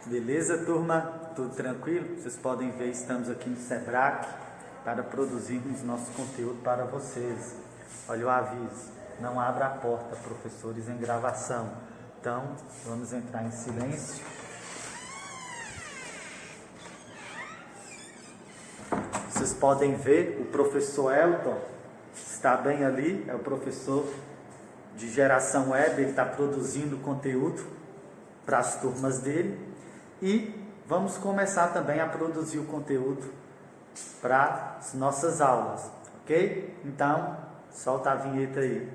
Beleza, turma? Tudo tranquilo? Vocês podem ver, estamos aqui no Sebrae para produzirmos nosso conteúdo para vocês. Olha o aviso, não abra a porta, professores em gravação. Então, vamos entrar em silêncio. Vocês podem ver, o professor Elton está bem ali, é o professor de geração web, ele está produzindo conteúdo para as turmas dele. E vamos começar também a produzir o conteúdo para as nossas aulas, ok? Então, solta a vinheta aí.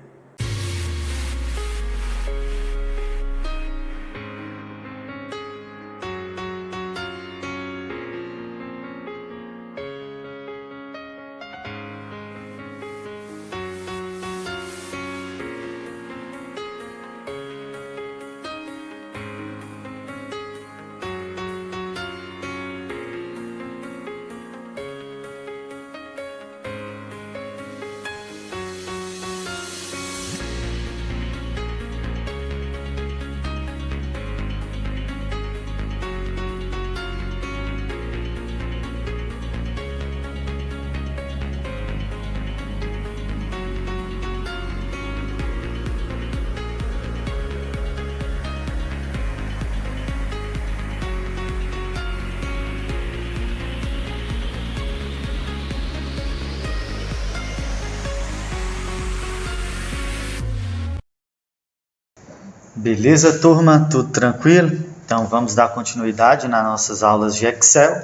Beleza, turma? Tudo tranquilo? Então, vamos dar continuidade nas nossas aulas de Excel.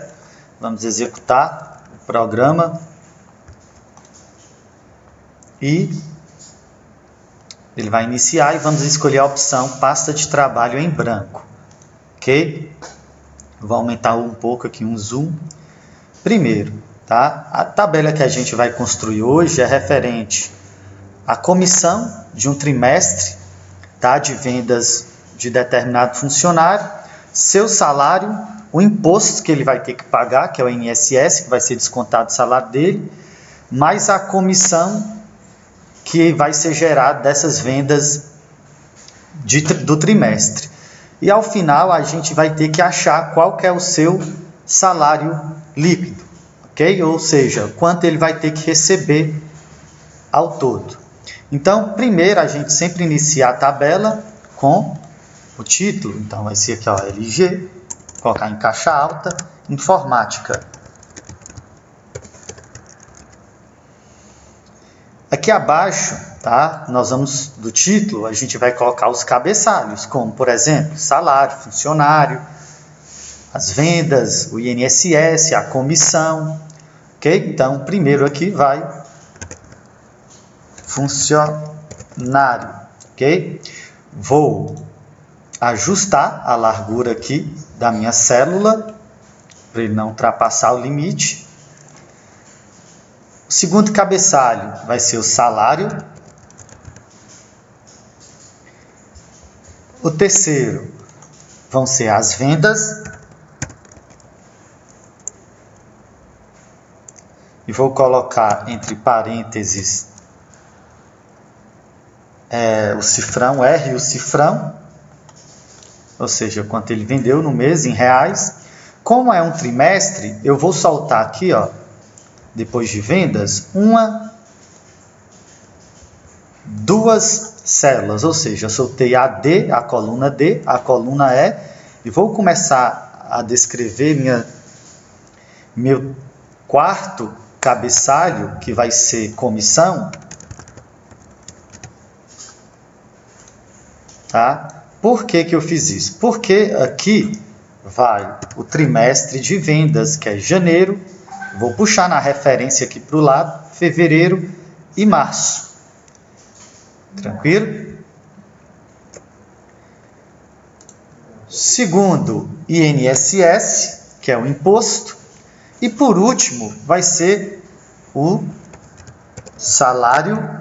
Vamos executar o programa. E ele vai iniciar e vamos escolher a opção pasta de trabalho em branco. Ok? Vou aumentar um pouco aqui um zoom. Primeiro, tá? A tabela que a gente vai construir hoje é referente à comissão de um trimestre, tá, de vendas de determinado funcionário, seu salário, o imposto que ele vai ter que pagar, que é o INSS, que vai ser descontado do salário dele, mais a comissão que vai ser gerada dessas vendas do trimestre. E ao final a gente vai ter que achar qual que é o seu salário líquido, ok? Ou seja, quanto ele vai ter que receber ao todo. Então, primeiro a gente sempre inicia a tabela com o título. Então, vai ser aqui, ó, LG, colocar em caixa alta, informática. Aqui abaixo, tá? Nós vamos, do título, a gente vai colocar os cabeçalhos, como, por exemplo, salário, funcionário, as vendas, o INSS, a comissão, ok? Então, primeiro aqui vai funcionário, ok? Vou ajustar a largura aqui da minha célula, para ele não ultrapassar o limite. O segundo cabeçalho vai ser o salário. O terceiro vão ser as vendas. E vou colocar entre parênteses o cifrão R e o cifrão, ou seja, quanto ele vendeu no mês em reais. Como é um trimestre, eu vou soltar aqui, ó, depois de vendas, duas células, ou seja, eu soltei a D, a coluna D, a coluna E, e vou começar a descrever meu quarto cabeçalho, que vai ser comissão. Tá? Por que eu fiz isso? Porque aqui vai o trimestre de vendas, que é janeiro. Vou puxar na referência aqui para o lado, fevereiro e março. Tranquilo? Segundo, INSS, que é o imposto. E por último, vai ser o salário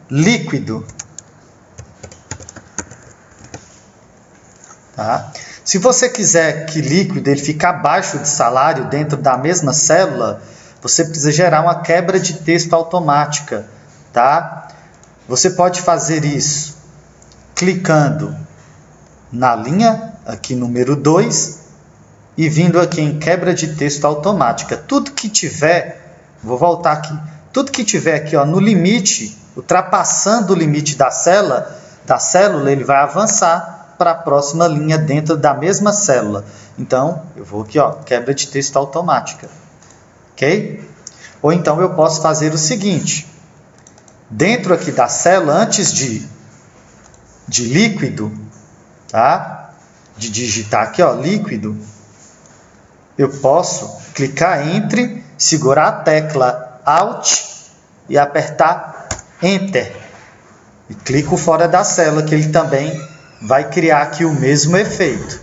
líquido. Tá? Se você quiser que líquido ele fique abaixo de salário dentro da mesma célula, você precisa gerar uma quebra de texto automática. Tá? Você pode fazer isso clicando na linha aqui número 2 e vindo aqui em quebra de texto automática. Tudo que tiver, vou voltar aqui, tudo que tiver aqui ó, no limite, ultrapassando o limite da célula, ele vai avançar para a próxima linha dentro da mesma célula. Então, eu vou aqui, ó, quebra de texto automática. Ok? Ou então eu posso fazer o seguinte. Dentro aqui da célula, antes de líquido, tá? De digitar aqui, ó, líquido, eu posso clicar entre, segurar a tecla Alt e apertar Enter. E clico fora da célula, que ele também vai criar aqui o mesmo efeito.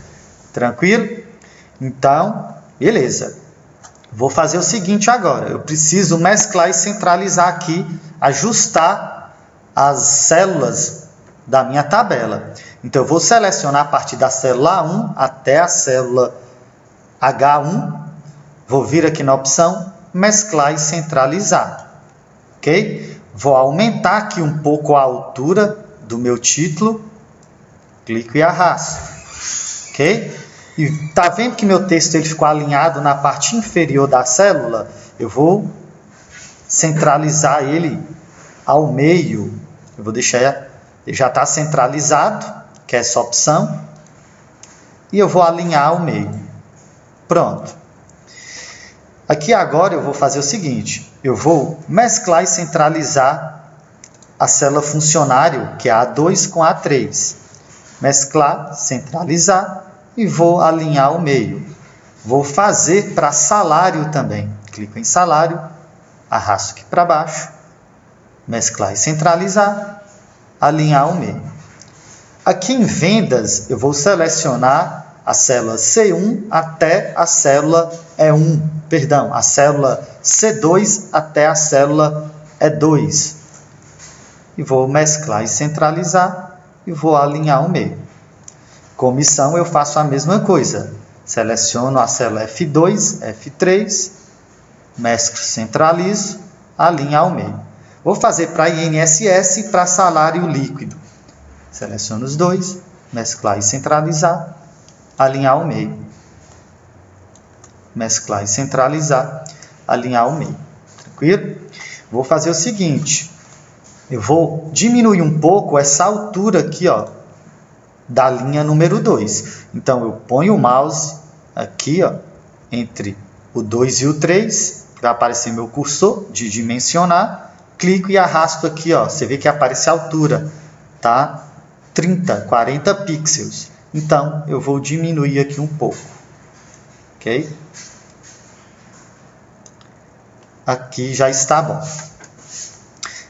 Tranquilo? Então, beleza. Vou fazer o seguinte agora. Eu preciso mesclar e centralizar aqui, ajustar as células da minha tabela. Então, eu vou selecionar a partir da célula A1 até a célula H1. Vou vir aqui na opção mesclar e centralizar. Ok? Vou aumentar aqui um pouco a altura do meu título. Clico e arrasto. Ok? E tá vendo que meu texto ele ficou alinhado na parte inferior da célula? Eu vou centralizar ele ao meio. Eu vou deixar, ele já está centralizado, que é essa opção. E eu vou alinhar ao meio. Pronto. Aqui agora eu vou fazer o seguinte. Eu vou mesclar e centralizar a célula funcionário, que é a A2 com a A3. Mesclar, centralizar. E vou alinhar ao meio. Vou fazer para salário também. Clico em salário, arrasto aqui para baixo, mesclar e centralizar, alinhar ao meio. Aqui em vendas, eu vou selecionar a célula C1 até a célula E1, perdão, a célula C2 até a célula E2. E vou mesclar e centralizar e vou alinhar ao meio. Comissão, eu faço a mesma coisa. Seleciono a célula F2, F3, mesclo, centralizo, alinho ao meio. Vou fazer para INSS e para salário líquido. Seleciono os dois, mesclar e centralizar, alinhar ao meio. Mesclar e centralizar, alinhar ao meio. Tranquilo? Vou fazer o seguinte. Eu vou diminuir um pouco essa altura aqui, ó, da linha número 2. Então, eu ponho o mouse aqui, ó, entre o 2 e o 3, vai aparecer meu cursor de dimensionar, clico e arrasto aqui, ó, você vê que aparece a altura, tá? 30, 40 pixels. Então, eu vou diminuir aqui um pouco, ok? Aqui já está bom.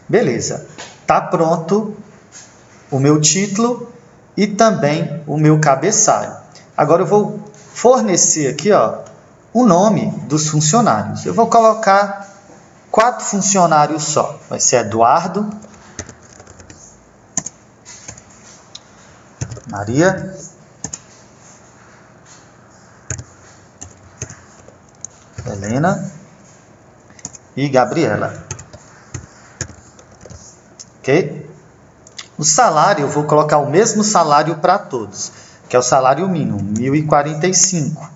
Beleza, tá pronto o meu título e também o meu cabeçalho. Agora eu vou fornecer aqui, ó, o nome dos funcionários. Eu vou colocar 4 funcionários só. Vai ser Eduardo, Maria, Helena e Gabriela. Ok? O salário, eu vou colocar o mesmo salário para todos, que é o salário mínimo, 1.045.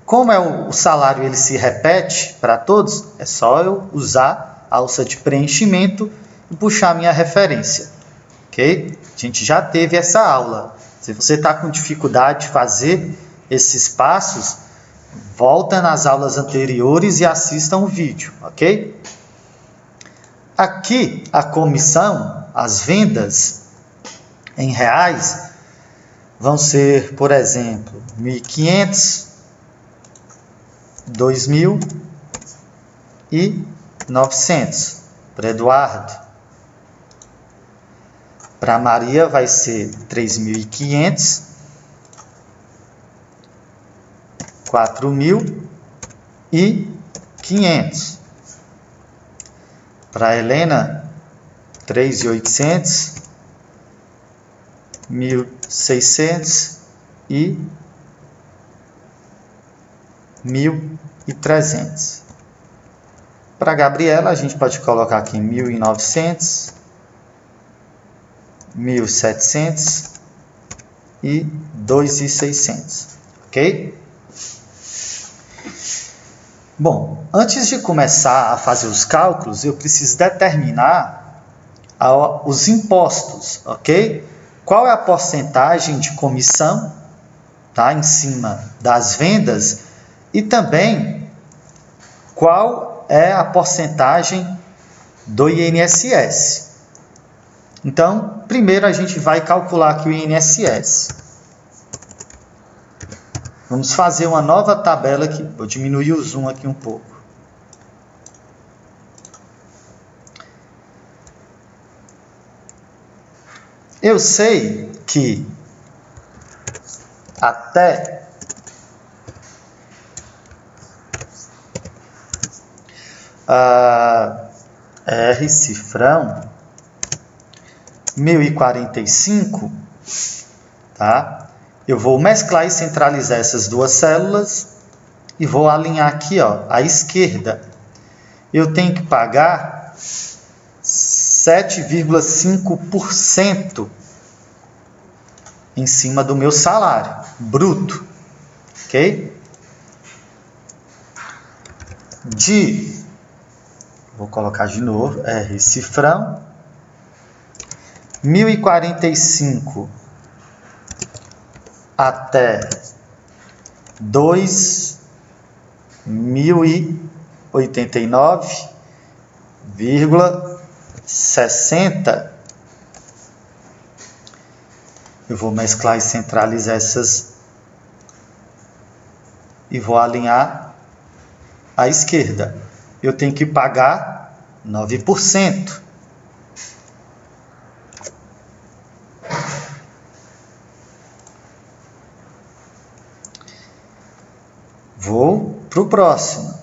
Como o salário ele se repete para todos, é só eu usar a alça de preenchimento e puxar minha referência. Ok? A gente já teve essa aula. Se você está com dificuldade de fazer esses passos, volta nas aulas anteriores e assista um vídeo, ok? Aqui, a comissão, as vendas em reais, vão ser, por exemplo, 1.500, 2.000 e 900 para Eduardo. Para Maria vai ser 3.500, 4.500. Para Helena, 3.800, 1.600 e 1.300. Para Gabriela, a gente pode colocar aqui 1.900, 1.700 e 2.600, ok? Bom, antes de começar a fazer os cálculos, eu preciso determinar os impostos, ok? Qual é a porcentagem de comissão, tá, em cima das vendas e também qual é a porcentagem do INSS. Então, primeiro a gente vai calcular aqui o INSS. Vamos fazer uma nova tabela aqui. Vou diminuir o zoom aqui um pouco. Eu sei que até R cifrão 1045, tá? Eu vou mesclar e centralizar essas duas células e vou alinhar aqui, ó, à esquerda. Eu tenho que pagar 7,5% em cima do meu salário bruto, ok? Vou colocar de novo, R cifrão 1045 até 2.089,60. Eu vou mesclar e centralizar essas e vou alinhar à esquerda. Eu tenho que pagar 9%. Vou para o próximo.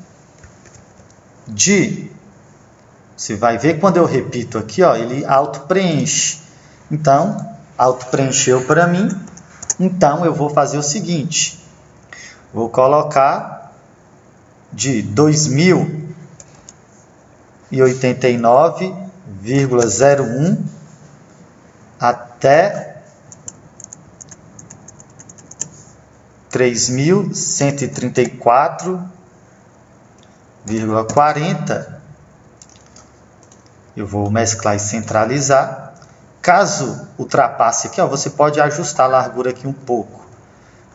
Você vai ver quando eu repito aqui, ó, ele auto-preenche. Então, auto-preencheu para mim. Então, eu vou fazer o seguinte. Vou colocar de 2.089,01 até 3.134,40. Eu vou mesclar e centralizar. Caso ultrapasse aqui, ó, você pode ajustar a largura aqui um pouco.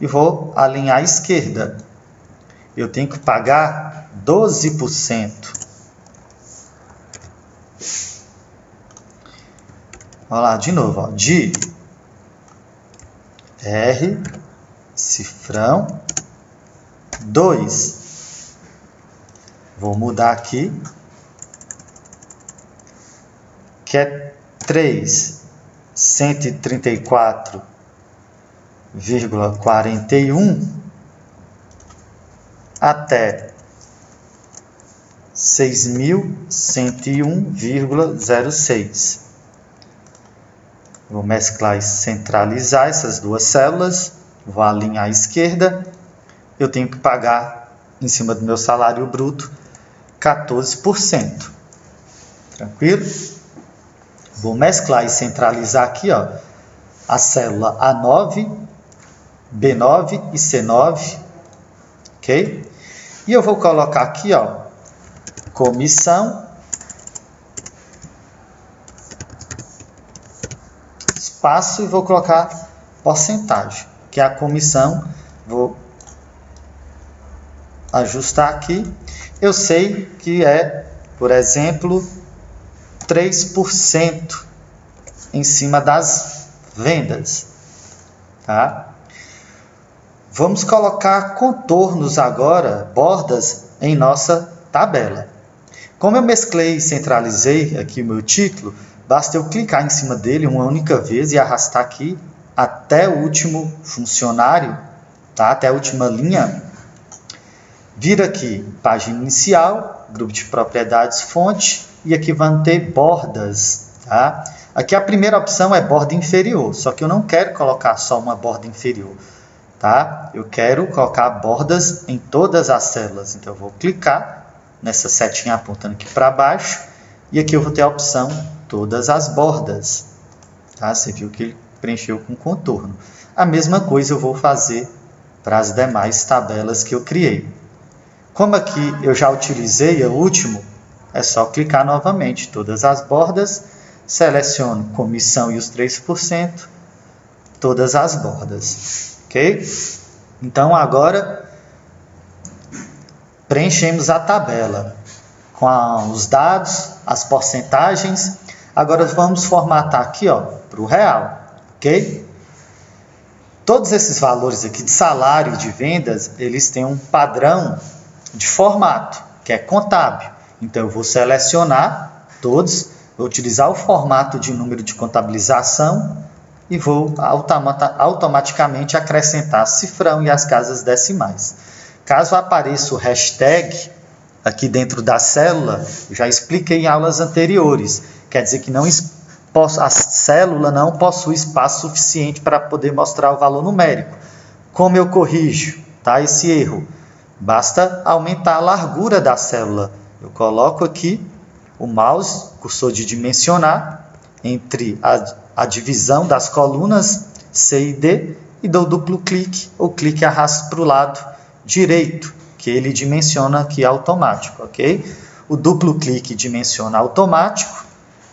E vou alinhar à esquerda. Eu tenho que pagar 12%. Olha lá, de novo, ó, de R cifrão 2. Vou mudar aqui, que é 3.134,41 até 6.101,06. Vou mesclar e centralizar essas duas células. Vou alinhar à esquerda. Eu tenho que pagar, em cima do meu salário bruto, 14%. Tranquilo? Vou mesclar e centralizar aqui, ó, a célula A9, B9 e C9. Ok? E eu vou colocar aqui, ó, comissão, espaço, e vou colocar porcentagem, que é a comissão. Vou ajustar aqui. Eu sei que é, por exemplo, 3% em cima das vendas, tá? Vamos colocar contornos agora, bordas, em nossa tabela. Como eu mesclei e centralizei aqui o meu título, basta eu clicar em cima dele uma única vez e arrastar aqui até o último funcionário, tá? Até a última linha. Vira aqui, página inicial, grupo de propriedades, fonte, e aqui vão ter bordas, tá? Aqui a primeira opção é borda inferior, só que eu não quero colocar só uma borda inferior, tá? Eu quero colocar bordas em todas as células, então eu vou clicar nessa setinha apontando aqui para baixo, e aqui eu vou ter a opção todas as bordas, tá? Você viu que preencheu com contorno. A mesma coisa eu vou fazer para as demais tabelas que eu criei. Como aqui eu já utilizei o último, é só clicar novamente todas as bordas, seleciono comissão e os 3%, todas as bordas, ok? Então agora preenchemos a tabela com os dados, as porcentagens. Agora vamos formatar aqui para o real, ok? Todos esses valores aqui de salário e de vendas, eles têm um padrão de formato, que é contábil. Então eu vou selecionar todos, vou utilizar o formato de número de contabilização e vou automaticamente acrescentar cifrão e as casas decimais. Caso apareça o hashtag aqui dentro da célula, eu já expliquei em aulas anteriores, quer dizer que a célula não possui espaço suficiente para poder mostrar o valor numérico. Como eu corrijo esse erro? Basta aumentar a largura da célula. Eu coloco aqui o mouse, cursor de dimensionar, entre a divisão das colunas C e D e dou duplo clique ou clique e arrasto para o lado direito, que ele dimensiona aqui automático, ok? O duplo clique dimensiona automático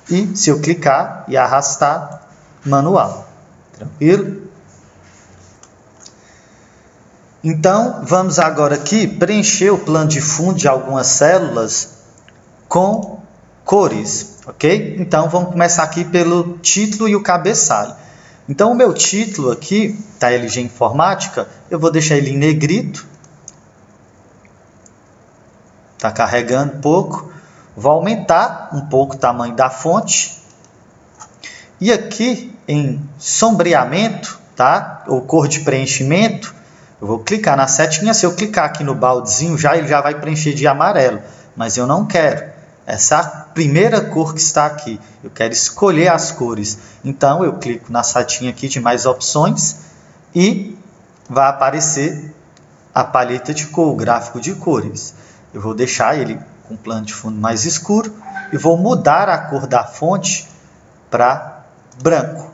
e se eu clicar e arrastar, manual. Tranquilo? Então, vamos agora aqui preencher o plano de fundo de algumas células com cores, ok? Então, vamos começar aqui pelo título e o cabeçalho. Então, o meu título aqui, da LG Informática, eu vou deixar ele em negrito. Está carregando um pouco. Vou aumentar um pouco o tamanho da fonte. E aqui, em sombreamento, ou cor de preenchimento, eu vou clicar na setinha. Se eu clicar aqui no baldezinho, ele já vai preencher de amarelo. Mas eu não quero. Essa é a primeira cor que está aqui. Eu quero escolher as cores. Então, eu clico na setinha aqui de mais opções e vai aparecer a paleta de cor, o gráfico de cores. Eu vou deixar ele com plano de fundo mais escuro e vou mudar a cor da fonte para branco.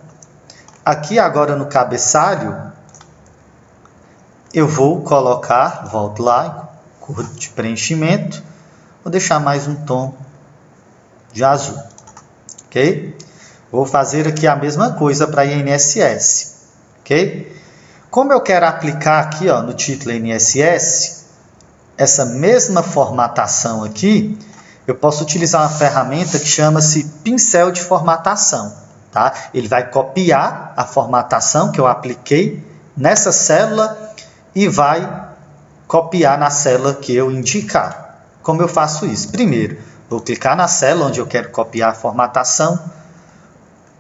Aqui agora no cabeçalho, eu vou colocar, volto lá, cor de preenchimento, vou deixar mais um tom de azul, ok? Vou fazer aqui a mesma coisa para INSS, ok? Como eu quero aplicar aqui no título INSS, essa mesma formatação aqui, eu posso utilizar uma ferramenta que chama-se pincel de formatação. Ele vai copiar a formatação que eu apliquei nessa célula e vai copiar na célula que eu indicar. Como eu faço isso? Primeiro, vou clicar na célula onde eu quero copiar a formatação,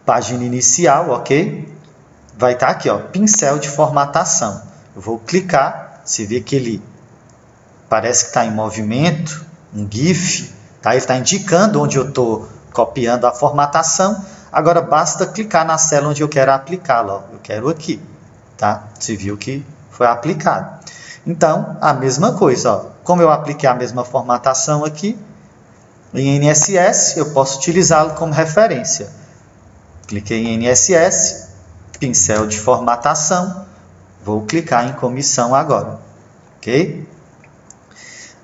página inicial, ok? Vai estar aqui, pincel de formatação. Eu vou clicar, você vê que ele parece que está em movimento, um GIF, ele está indicando onde eu estou copiando a formatação. Agora basta clicar na célula onde eu quero aplicá-la. Eu quero aqui, Você viu que foi aplicado. Então, a mesma coisa, como eu apliquei a mesma formatação aqui, em INSS, eu posso utilizá-lo como referência. Cliquei em INSS, pincel de formatação, vou clicar em comissão agora, ok?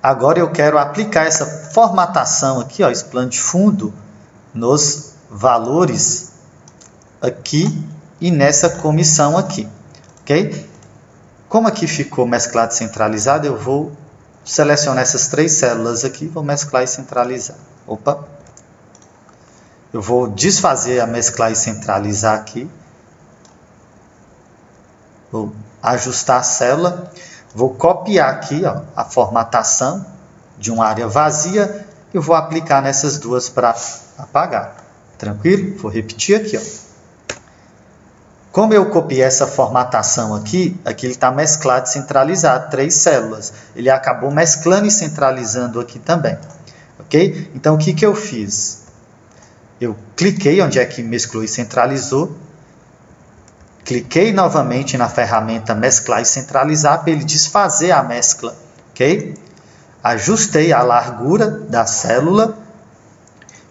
Agora eu quero aplicar essa formatação aqui, esse plano de fundo, nos valores aqui e nessa comissão aqui, ok? Como aqui ficou mesclado e centralizado, eu vou selecionar essas 3 células aqui, vou mesclar e centralizar. Eu vou desfazer a mesclar e centralizar aqui. Vou ajustar a célula. Vou copiar aqui a formatação de uma área vazia e vou aplicar nessas duas para apagar. Tranquilo? Vou repetir aqui. Como eu copiei essa formatação aqui ele está mesclado e centralizado, 3 células. Ele acabou mesclando e centralizando aqui também. Ok? Então, o que eu fiz? Eu cliquei onde é que mesclou e centralizou. Cliquei novamente na ferramenta mesclar e centralizar para ele desfazer a mescla, ok? Ajustei a largura da célula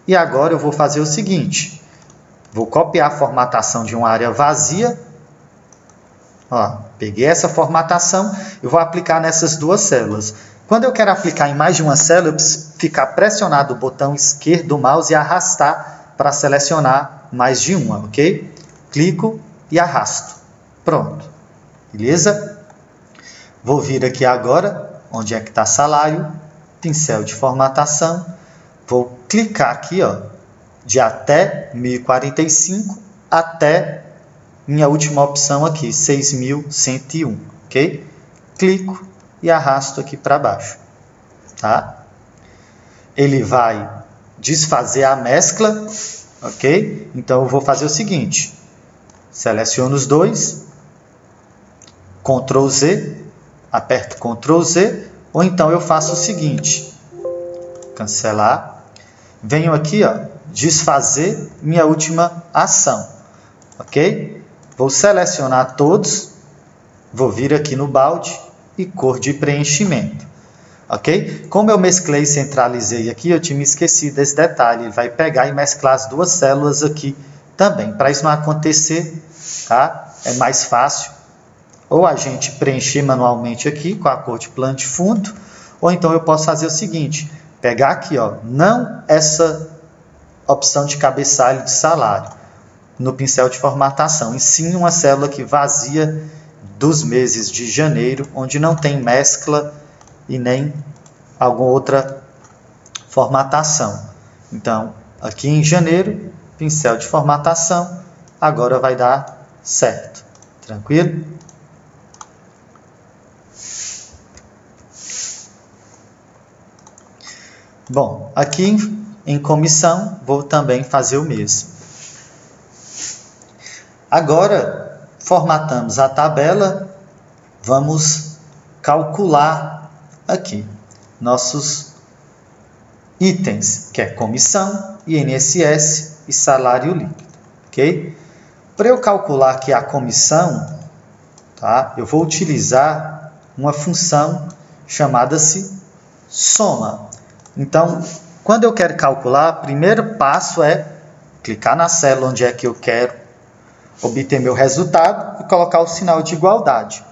e agora eu vou fazer o seguinte. Vou copiar a formatação de uma área vazia. Ó, peguei essa formatação e vou aplicar nessas duas células. Quando eu quero aplicar em mais de uma célula, eu preciso ficar pressionado o botão esquerdo do mouse e arrastar para selecionar mais de uma, ok? Clico e arrasto. Pronto. Beleza? Vou vir aqui agora, onde é que está salário, pincel de formatação. Vou clicar aqui, ó, de até 1045 até minha última opção aqui, 6.101, ok? Clico e arrasto aqui para baixo, tá? Ele vai desfazer a mescla, ok? Então eu vou fazer o seguinte, seleciono os dois, Ctrl Z, aperto Ctrl Z, ou então eu faço o seguinte, cancelar, venho aqui, ó, desfazer minha última ação, ok? Vou selecionar todos, vou vir aqui no balde e cor de preenchimento, ok? Como eu mesclei e centralizei aqui, eu tinha me esquecido desse detalhe, ele vai pegar e mesclar as duas células aqui também. Para isso não acontecer, tá? É mais fácil, ou a gente preencher manualmente aqui com a cor de plano de fundo, ou então eu posso fazer o seguinte, pegar aqui, ó, não essa opção de cabeçalho de salário no pincel de formatação, e sim uma célula aqui vazia dos meses de janeiro, onde não tem mescla e nem alguma outra formatação. Então, aqui em janeiro, pincel de formatação, agora vai dar certo. Tranquilo? Bom, aqui em comissão, vou também fazer o mesmo. Agora, formatamos a tabela, vamos calcular aqui nossos itens, que é comissão, INSS e salário líquido, ok? Para eu calcular aqui a comissão, tá, eu vou utilizar uma função chamada-se soma. Então, quando eu quero calcular, o primeiro passo é clicar na célula onde é que eu quero obter meu resultado e colocar o sinal de igualdade.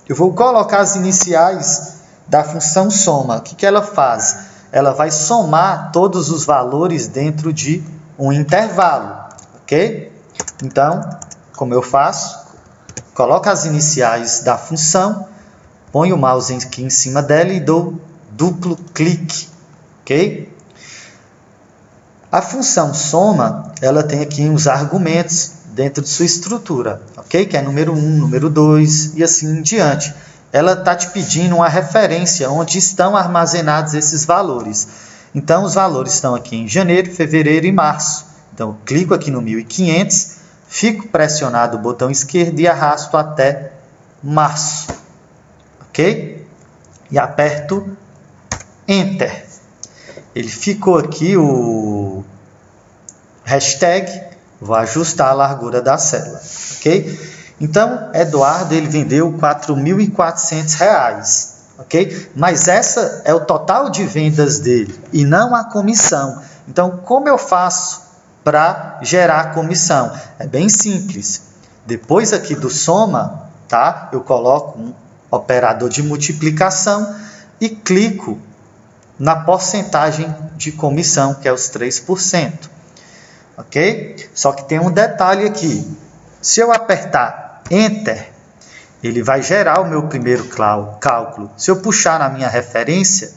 Eu vou colocar as iniciais da função soma. O que ela faz? Ela vai somar todos os valores dentro de um intervalo, ok? Então, como eu faço? Coloco as iniciais da função, ponho o mouse aqui em cima dela e dou duplo clique, ok? A função soma, ela tem aqui os argumentos dentro de sua estrutura, ok? Que é número 1, número 2 e assim em diante. Ela está te pedindo uma referência onde estão armazenados esses valores. Então, os valores estão aqui em janeiro, fevereiro e março. Então, eu clico aqui no 1500, fico pressionado o botão esquerdo e arrasto até março, ok? E aperto Enter. Ele ficou aqui o hashtag. Vou ajustar a largura da célula, ok? Então, Eduardo, ele vendeu R$ 4.400, ok? Mas essa é o total de vendas dele e não a comissão. Então, como eu faço para gerar a comissão? É bem simples. Depois aqui do soma, tá? Eu coloco um operador de multiplicação e clico na porcentagem de comissão, que é os 3%. Ok? Só que tem um detalhe aqui. Se eu apertar Enter, ele vai gerar o meu primeiro cálculo. Se eu puxar na minha referência,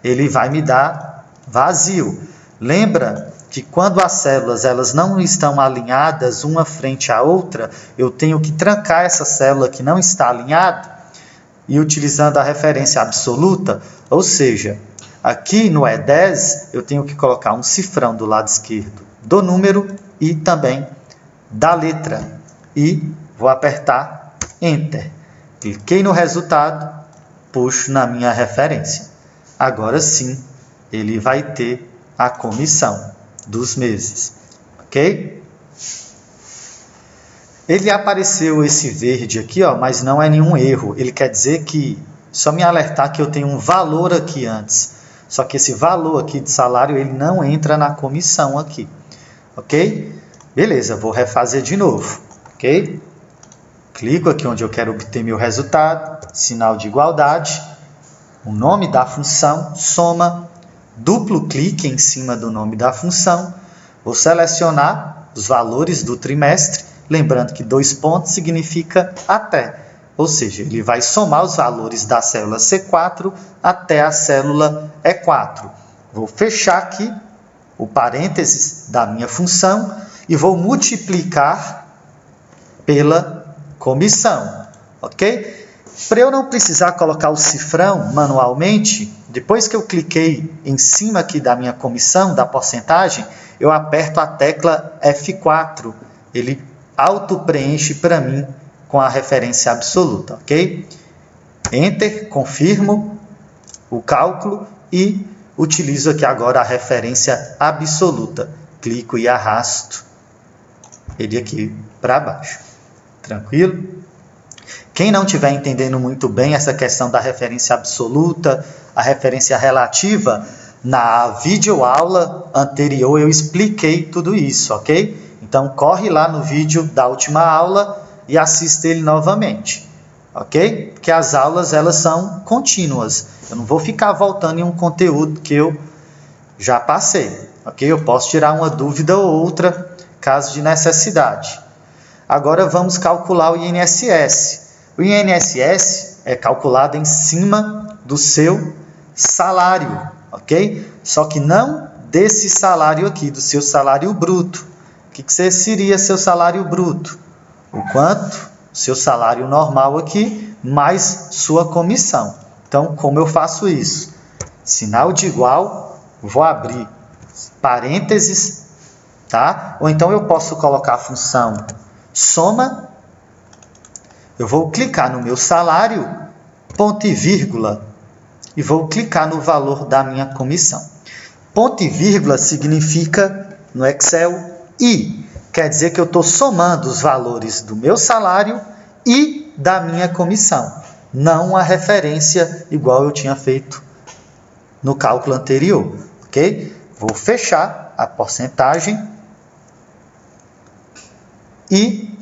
ele vai me dar vazio. Lembra que quando as células elas não estão alinhadas uma frente à outra, eu tenho que trancar essa célula que não está alinhada e utilizando a referência absoluta, ou seja, aqui no E10 eu tenho que colocar um cifrão do lado esquerdo do número e também da letra. E vou apertar Enter. Cliquei no resultado, puxo na minha referência. Agora sim, ele vai ter a comissão dos meses. Ok? Ele apareceu esse verde aqui, ó, mas não é nenhum erro. Ele quer dizer que, só me alertar que eu tenho um valor aqui antes. Só que esse valor aqui de salário, ele não entra na comissão aqui. Ok? Beleza, vou refazer de novo, ok? Clico aqui onde eu quero obter meu resultado, sinal de igualdade, o nome da função, soma, duplo clique em cima do nome da função, vou selecionar os valores do trimestre, lembrando que 2 pontos significa até, ou seja, ele vai somar os valores da célula C4 até a célula E4. Vou fechar aqui o parênteses da minha função e vou multiplicar pela comissão, ok? Para eu não precisar colocar o cifrão manualmente, depois que eu cliquei em cima aqui da minha comissão, da porcentagem, eu aperto a tecla F4, ele auto-preenche para mim com a referência absoluta, ok? Enter, confirmo o cálculo e utilizo aqui agora a referência absoluta. Clico e arrasto ele aqui para baixo. Tranquilo? Quem não estiver entendendo muito bem essa questão da referência absoluta, a referência relativa, na videoaula anterior eu expliquei tudo isso, ok? Então corre lá no vídeo da última aula e assista ele novamente, ok? Porque as aulas elas são contínuas. Eu não vou ficar voltando em um conteúdo que eu já passei, ok? Eu posso tirar uma dúvida ou outra, caso de necessidade. Agora vamos calcular o INSS. O INSS é calculado em cima do seu salário, ok? Só que não desse salário aqui, do seu salário bruto. O que seria seu salário bruto? O quanto? Seu salário normal aqui, mais sua comissão. Então, como eu faço isso? Sinal de igual, vou abrir parênteses, tá? Ou então eu posso colocar a função soma, eu vou clicar no meu salário, ponto e vírgula, e vou clicar no valor da minha comissão. Ponto e vírgula significa, no Excel, I. Quer dizer que eu estou somando os valores do meu salário e da minha comissão, não a referência igual eu tinha feito no cálculo anterior, ok? Vou fechar a porcentagem e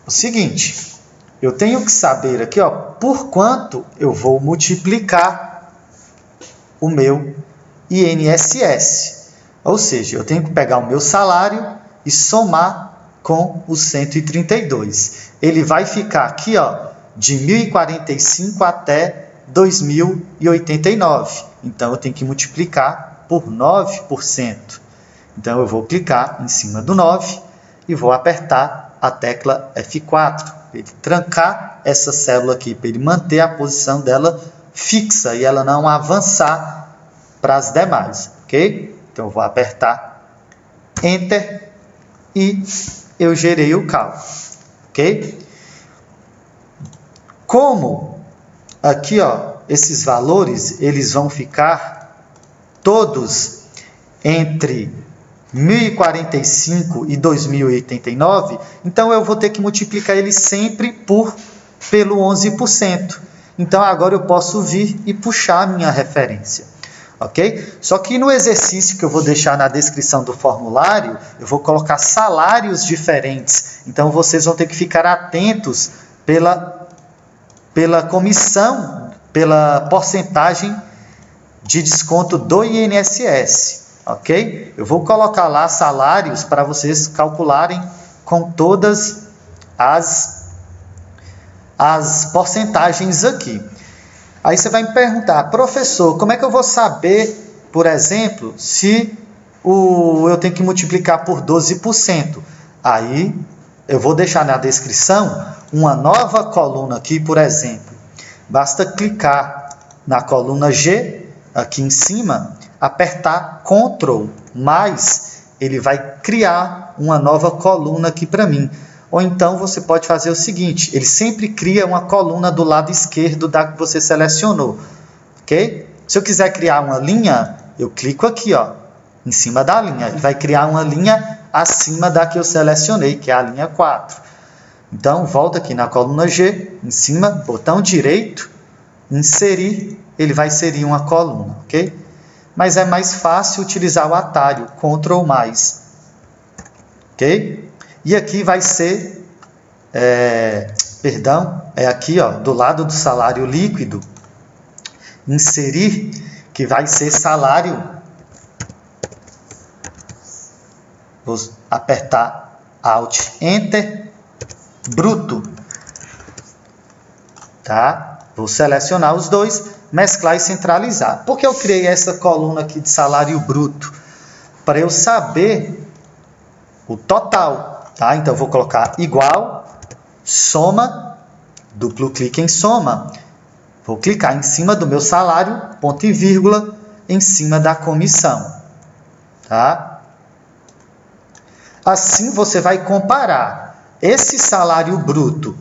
o seguinte, eu tenho que saber aqui, ó, por quanto eu vou multiplicar o meu INSS. Ou seja, eu tenho que pegar o meu salário e somar com os 132. Ele vai ficar aqui, ó, de 1.045 até 2.089. Então, eu tenho que multiplicar por 9%. Então, eu vou clicar em cima do 9 e vou apertar a tecla F4. Para ele trancar essa célula aqui, para ele manter a posição dela fixa e ela não avançar para as demais, ok? Então, eu vou apertar Enter e eu gerei o cálculo, ok? Como aqui, ó, esses valores, eles vão ficar todos entre 1.045 e 2.089, então eu vou ter que multiplicar eles sempre pelo 11%. Então, agora eu posso vir e puxar a minha referência. Ok? Só que no exercício que eu vou deixar na descrição do formulário, eu vou colocar salários diferentes. Então, vocês vão ter que ficar atentos pela comissão, pela porcentagem de desconto do INSS. Ok? Eu vou colocar lá salários para vocês calcularem com todas as porcentagens aqui. Aí você vai me perguntar, professor, como é que eu vou saber, por exemplo, se eu tenho que multiplicar por 12%? Aí eu vou deixar na descrição uma nova coluna aqui, por exemplo. Basta clicar na coluna G, aqui em cima, apertar Ctrl+, ele vai criar uma nova coluna aqui para mim. Ou então você pode fazer o seguinte, ele sempre cria uma coluna do lado esquerdo da que você selecionou, ok? Se eu quiser criar uma linha, eu clico aqui, ó, em cima da linha. Ele vai criar uma linha acima da que eu selecionei, que é a linha 4. Então, volta aqui na coluna G, em cima, botão direito, inserir, ele vai inserir uma coluna, ok? Mas é mais fácil utilizar o atalho, Ctrl+. ok? E aqui vai ser, aqui ó, do lado do salário líquido, inserir, que vai ser salário, vou apertar Alt, Enter, bruto, tá? Vou selecionar os dois, mesclar e centralizar. Por que eu criei essa coluna aqui de salário bruto? Para eu saber o total, tá? Então, eu vou colocar igual, soma, duplo clique em soma. Vou clicar em cima do meu salário, ponto e vírgula, em cima da comissão, tá? Assim, você vai comparar esse salário bruto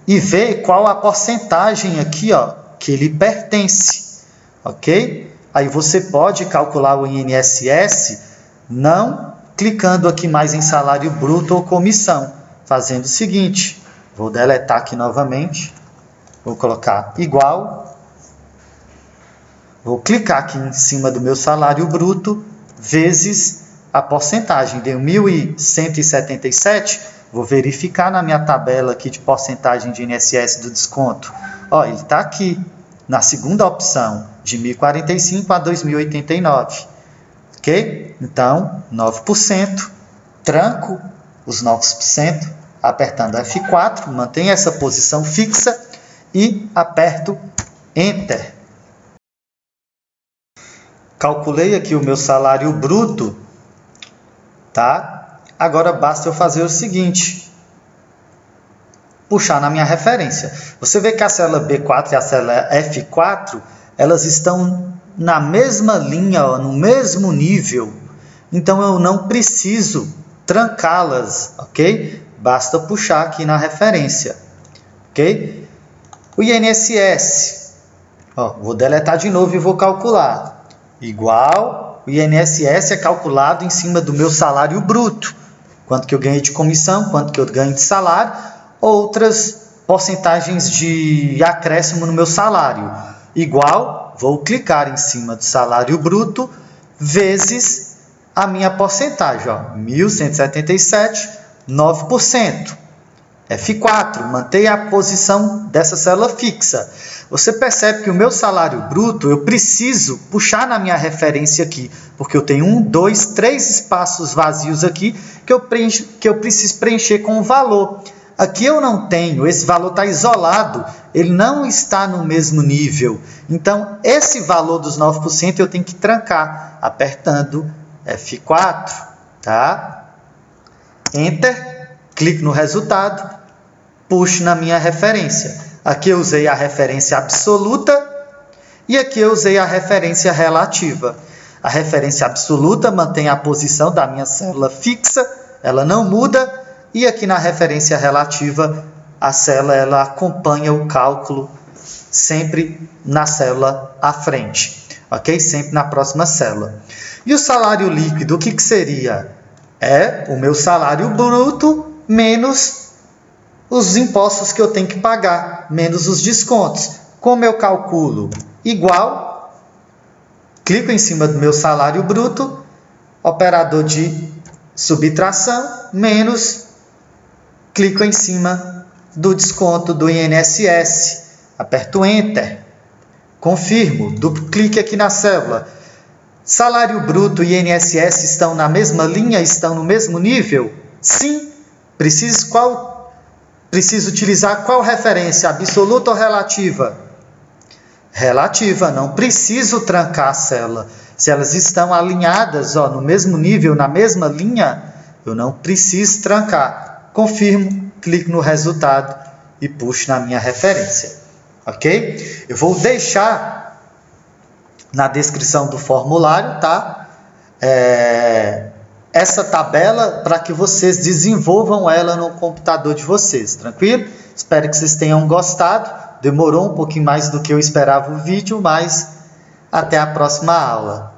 e ver qual a porcentagem aqui, ó, que ele pertence, ok? Aí você pode calcular o INSS não clicando aqui mais em salário bruto ou comissão, fazendo o seguinte, vou deletar aqui novamente, vou colocar igual, vou clicar aqui em cima do meu salário bruto, vezes a porcentagem, deu 1.177, vou verificar na minha tabela aqui de porcentagem de INSS do desconto. Ó, ele está aqui, na segunda opção, de 1.045 a 2.089. Ok? Então, 9%, tranco os 9%, apertando F4, mantenho essa posição fixa e aperto Enter. Calculei aqui o meu salário bruto, tá? Agora basta eu fazer o seguinte, puxar na minha referência. Você vê que a célula B4 e a célula F4, elas estão na mesma linha, ó, no mesmo nível. Então, eu não preciso trancá-las, ok? Basta puxar aqui na referência, ok? O INSS, ó, vou deletar de novo e vou calcular. Igual, o INSS é calculado em cima do meu salário bruto. Quanto que eu ganhei de comissão, quanto que eu ganho de salário, outras porcentagens de acréscimo no meu salário. Igual, vou clicar em cima do salário bruto, vezes a minha porcentagem, ó, 1.177, 9%. F4, mantenha a posição dessa célula fixa. Você percebe que o meu salário bruto, eu preciso puxar na minha referência aqui, porque eu tenho 1, 2, 3 espaços vazios aqui que eu preciso preencher com o valor. Aqui eu não tenho, esse valor está isolado, ele não está no mesmo nível. Então, esse valor dos 9% eu tenho que trancar, apertando F4, tá? Enter, clique no resultado, puxo na minha referência. Aqui eu usei a referência absoluta e aqui eu usei a referência relativa. A referência absoluta mantém a posição da minha célula fixa, ela não muda, e aqui na referência relativa, a célula ela acompanha o cálculo sempre na célula à frente, ok? Sempre na próxima célula. E o salário líquido, o que seria? É o meu salário bruto menos os impostos que eu tenho que pagar, menos os descontos. Como eu calculo? Igual, clico em cima do meu salário bruto, operador de subtração, menos, clico em cima do desconto do INSS, aperto Enter, confirmo, duplo clique aqui na célula. Salário bruto e INSS estão na mesma linha, estão no mesmo nível? Sim. Preciso utilizar qual referência, absoluta ou relativa? Relativa, não preciso trancar a célula. Se elas estão alinhadas, ó, no mesmo nível, na mesma linha, eu não preciso trancar. Confirmo, clico no resultado e puxo na minha referência. Ok? Eu vou deixar na descrição do formulário, tá? Essa tabela para que vocês desenvolvam ela no computador de vocês, tranquilo? Espero que vocês tenham gostado. Demorou um pouquinho mais do que eu esperava o vídeo, mas até a próxima aula.